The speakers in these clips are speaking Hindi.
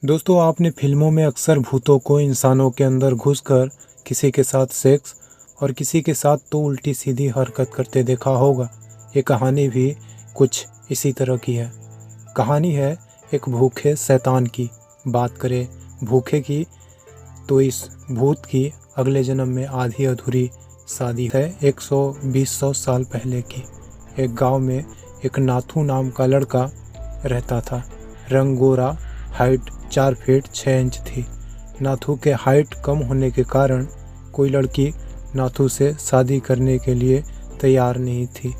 दोस्तों, आपने फिल्मों में अक्सर भूतों को इंसानों के अंदर घुसकर किसी के साथ सेक्स और किसी के साथ तो उल्टी सीधी हरकत करते देखा होगा। ये कहानी भी कुछ इसी तरह की है। कहानी है एक भूखे शैतान की। बात करें भूखे की तो इस भूत की अगले जन्म में आधी अधूरी शादी है 120 साल पहले की। एक गांव में एक नाथू नाम का लड़का रहता था। रंग गोरा, हाइट 4 फीट 6 इंच थी। नाथू के हाइट कम होने के कारण कोई लड़की नाथू से शादी करने के लिए तैयार नहीं थी।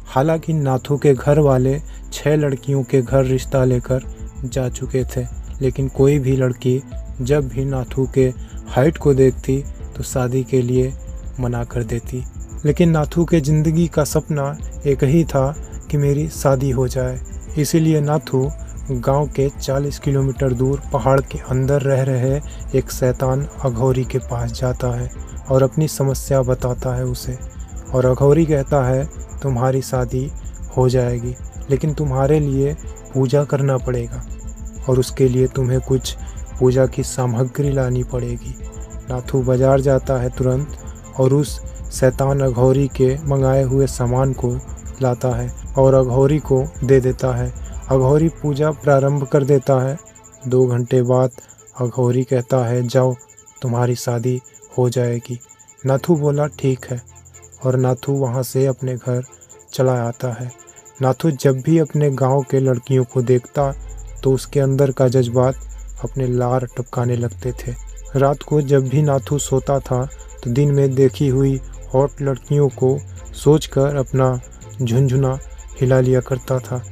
हालांकि नाथू के घर वाले 6 लड़कियों के घर रिश्ता लेकर जा चुके थे, लेकिन कोई भी लड़की जब भी नाथू के हाइट को देखती तो शादी के लिए मना कर देती। लेकिन नाथू के ज़िंदगी का सपना एक ही था कि मेरी शादी हो जाए। इसीलिए नाथू गांव के 40 किलोमीटर दूर पहाड़ के अंदर रह रहे एक शैतान अघोरी के पास जाता है और अपनी समस्या बताता है उसे। और अघोरी कहता है, तुम्हारी शादी हो जाएगी, लेकिन तुम्हारे लिए पूजा करना पड़ेगा और उसके लिए तुम्हें कुछ पूजा की सामग्री लानी पड़ेगी। नाथू बाजार जाता है तुरंत और उस शैतान अघोरी के मंगाए हुए सामान को लाता है और अघोरी को दे देता है। अघोरी पूजा प्रारंभ कर देता है। 2 घंटे बाद अघोरी कहता है, जाओ, तुम्हारी शादी हो जाएगी। नाथू बोला, ठीक है, और नाथू वहाँ से अपने घर चला आता है। नाथू जब भी अपने गांव के लड़कियों को देखता तो उसके अंदर का जज्बात अपने लार टपकाने लगते थे। रात को जब भी नाथू सोता था तो दिन में देखी हुई हॉट लड़कियों को सोचकर अपना झुनझुना हिला लिया करता था।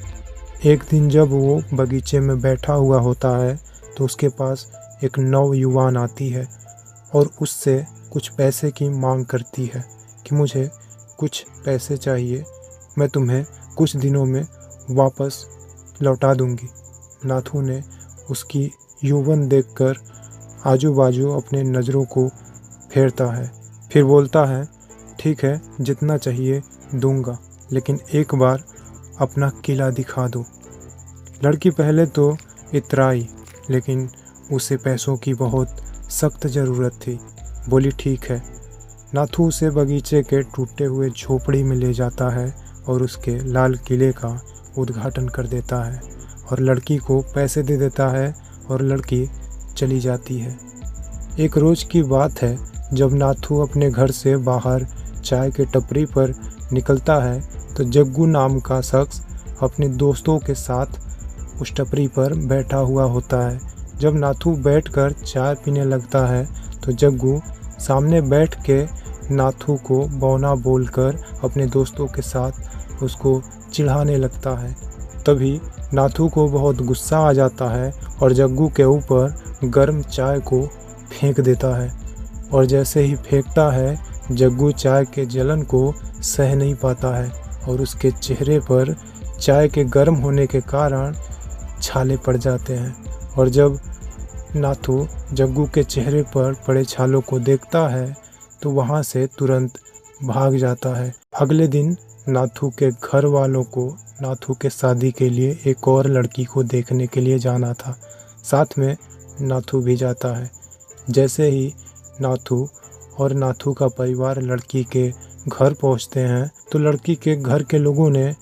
एक दिन जब वो बगीचे में बैठा हुआ होता है तो उसके पास एक नौयुवान आती है और उससे कुछ पैसे की मांग करती है कि मुझे कुछ पैसे चाहिए, मैं तुम्हें कुछ दिनों में वापस लौटा दूंगी। नाथू ने उसकी यौवन देखकर आजू बाजू अपने नज़रों को फेरता है, फिर बोलता है, ठीक है, जितना चाहिए दूंगा, लेकिन एक बार अपना किला दिखा दो। लड़की पहले तो इतराई, लेकिन उसे पैसों की बहुत सख्त ज़रूरत थी। बोली, ठीक है। नाथू उसे बगीचे के टूटे हुए झोपड़ी में ले जाता है और उसके लाल किले का उद्घाटन कर देता है और लड़की को पैसे दे देता है और लड़की चली जाती है। एक रोज़ की बात है, जब नाथू अपने घर से बाहर चाय के टपरी पर निकलता है तो जग्गू नाम का शख्स अपने दोस्तों के साथ उस टपरी पर बैठा हुआ होता है। जब नाथू बैठकर चाय पीने लगता है तो जग्गू सामने बैठ के नाथू को बौना बोलकर अपने दोस्तों के साथ उसको चिढ़ाने लगता है। तभी नाथू को बहुत गुस्सा आ जाता है और जग्गू के ऊपर गर्म चाय को फेंक देता है। और जैसे ही फेंकता है, जग्गू चाय के जलन को सह नहीं पाता है और उसके चेहरे पर चाय के गर्म होने के कारण छाले पड़ जाते हैं। और जब नाथू जग्गू के चेहरे पर पड़े छालों को देखता है तो वहाँ से तुरंत भाग जाता है। अगले दिन नाथू के घर वालों को नाथू के शादी के लिए एक और लड़की को देखने के लिए जाना था। साथ में नाथू भी जाता है। जैसे ही नाथू और नाथू का परिवार लड़की के घर पहुंचते हैं तो लड़की के घर के लोगों ने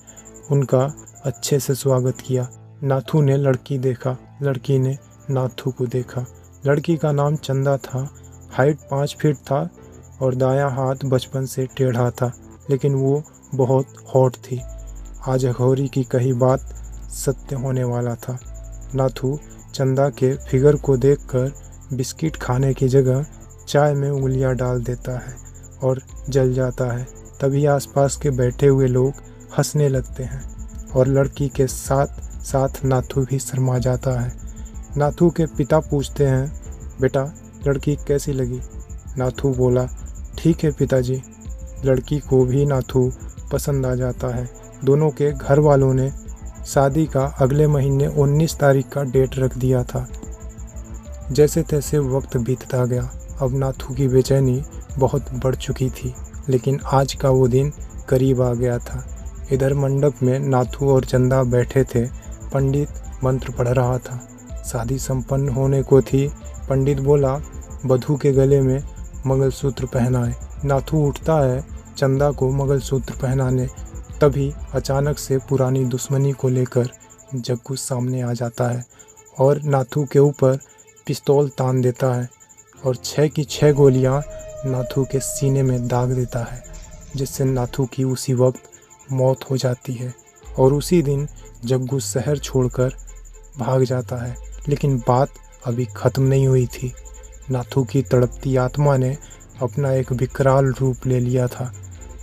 उनका अच्छे से स्वागत किया। नाथू ने लड़की देखा, लड़की ने नाथू को देखा। लड़की का नाम चंदा था। हाइट 5 फीट था और दायां हाथ बचपन से टेढ़ा था, लेकिन वो बहुत हॉट थी। आज अघोरी की कही बात सत्य होने वाला था। नाथू चंदा के फिगर को देखकर बिस्किट खाने की जगह चाय में उंगलियां डाल देता है और जल जाता है। तभी आसपास के बैठे हुए लोग हंसने लगते हैं और लड़की के साथ साथ नाथू भी शर्मा जाता है। नाथू के पिता पूछते हैं, बेटा, लड़की कैसी लगी? नाथू बोला, ठीक है पिताजी। लड़की को भी नाथू पसंद आ जाता है। दोनों के घर वालों ने शादी का अगले महीने 19 तारीख का डेट रख दिया था। जैसे तैसे वक्त बीतता गया। अब नाथू की बेचैनी बहुत बढ़ चुकी थी, लेकिन आज का वो दिन करीब आ गया था। इधर मंडप में नाथू और चंदा बैठे थे। पंडित मंत्र पढ़ रहा था। शादी संपन्न होने को थी। पंडित बोला, वधू के गले में मंगलसूत्र पहनाए। नाथू उठता है चंदा को मंगलसूत्र पहनाने। तभी अचानक से पुरानी दुश्मनी को लेकर जग्गू सामने आ जाता है और नाथू के ऊपर पिस्तौल तान देता है और 6 की 6 गोलियां नाथू के सीने में दाग देता है, जिससे नाथू की उसी वक्त मौत हो जाती है। और उसी दिन जग्गू शहर छोड़कर भाग जाता है। लेकिन बात अभी ख़त्म नहीं हुई थी। नाथू की तड़पती आत्मा ने अपना एक विकराल रूप ले लिया था।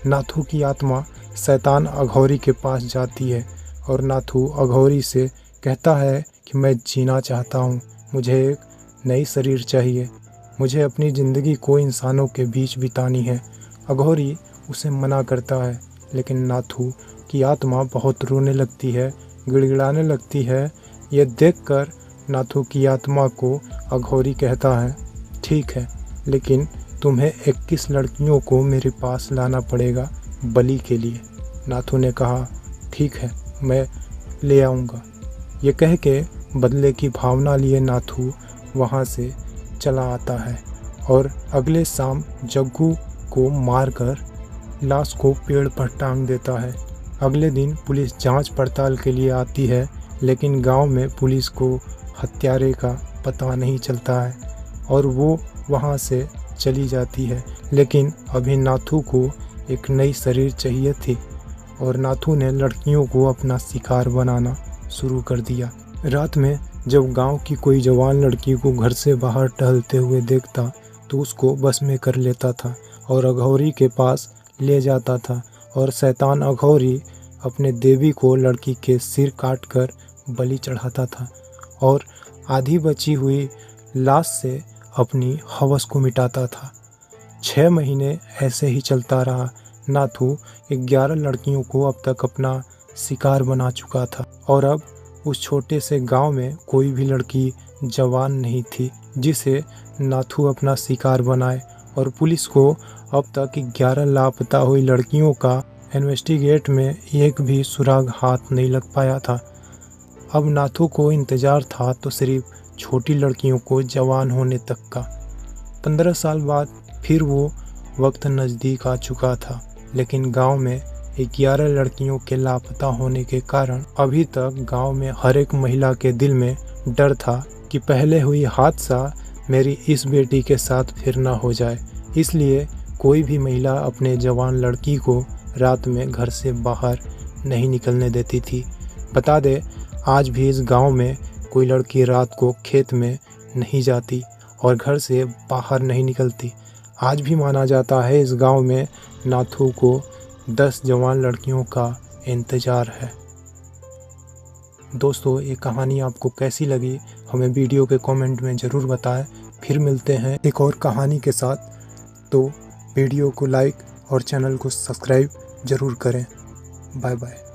नाथू की आत्मा शैतान अघोरी के पास जाती है और नाथू अघोरी से कहता है कि मैं जीना चाहता हूँ, मुझे एक नई शरीर चाहिए, मुझे अपनी ज़िंदगी को इंसानों के बीच बितानी है। अघोरी उसे मना करता है, लेकिन नाथू की आत्मा बहुत रोने लगती है, गिड़गिड़ाने लगती है। यह देखकर नाथू की आत्मा को अघोरी कहता है, ठीक है, लेकिन तुम्हें 21 लड़कियों को मेरे पास लाना पड़ेगा बलि के लिए। नाथू ने कहा, ठीक है, मैं ले आऊँगा। ये कह के बदले की भावना लिए नाथू वहाँ से चला आता है और अगले शाम जग्गू को मारकर लाश को पेड़ पर टांग देता है। अगले दिन पुलिस जांच पड़ताल के लिए आती है, लेकिन गांव में पुलिस को हत्यारे का पता नहीं चलता है और वो वहां से चली जाती है। लेकिन अभी नाथू को एक नई शरीर चाहिए थी और नाथू ने लड़कियों को अपना शिकार बनाना शुरू कर दिया। रात में जब गांव की कोई जवान लड़की को घर से बाहर टहलते हुए देखता तो उसको बस में कर लेता था और अघोरी के पास ले जाता था और शैतान अघोरी अपने देवी को लड़की के सिर काटकर बलि चढ़ाता था और आधी बची हुई लाश से अपनी हवस को मिटाता था। 6 महीने ऐसे ही चलता रहा। नाथू 11 लड़कियों को अब तक अपना शिकार बना चुका था और अब उस छोटे से गांव में कोई भी लड़की जवान नहीं थी जिसे नाथू अपना शिकार बनाए। और पुलिस को अब तक 11 लापता हुई लड़कियों का इन्वेस्टिगेट में एक भी सुराग हाथ नहीं लग पाया था। अब नाथू को इंतज़ार था तो सिर्फ छोटी लड़कियों को जवान होने तक का। 15 साल बाद फिर वो वक्त नज़दीक आ चुका था, लेकिन गांव में 11 लड़कियों के लापता होने के कारण अभी तक गांव में हर एक महिला के दिल में डर था कि पहले हुई हादसा मेरी इस बेटी के साथ फिर ना हो जाए। इसलिए कोई भी महिला अपने जवान लड़की को रात में घर से बाहर नहीं निकलने देती थी। बता दे, आज भी इस गांव में कोई लड़की रात को खेत में नहीं जाती और घर से बाहर नहीं निकलती। आज भी माना जाता है इस गांव में नाथू को 10 जवान लड़कियों का इंतज़ार है। दोस्तों, ये कहानी आपको कैसी लगी हमें वीडियो के कमेंट में ज़रूर बताएं। फिर मिलते हैं एक और कहानी के साथ, तो वीडियो को लाइक और चैनल को सब्सक्राइब ज़रूर करें। Bye bye.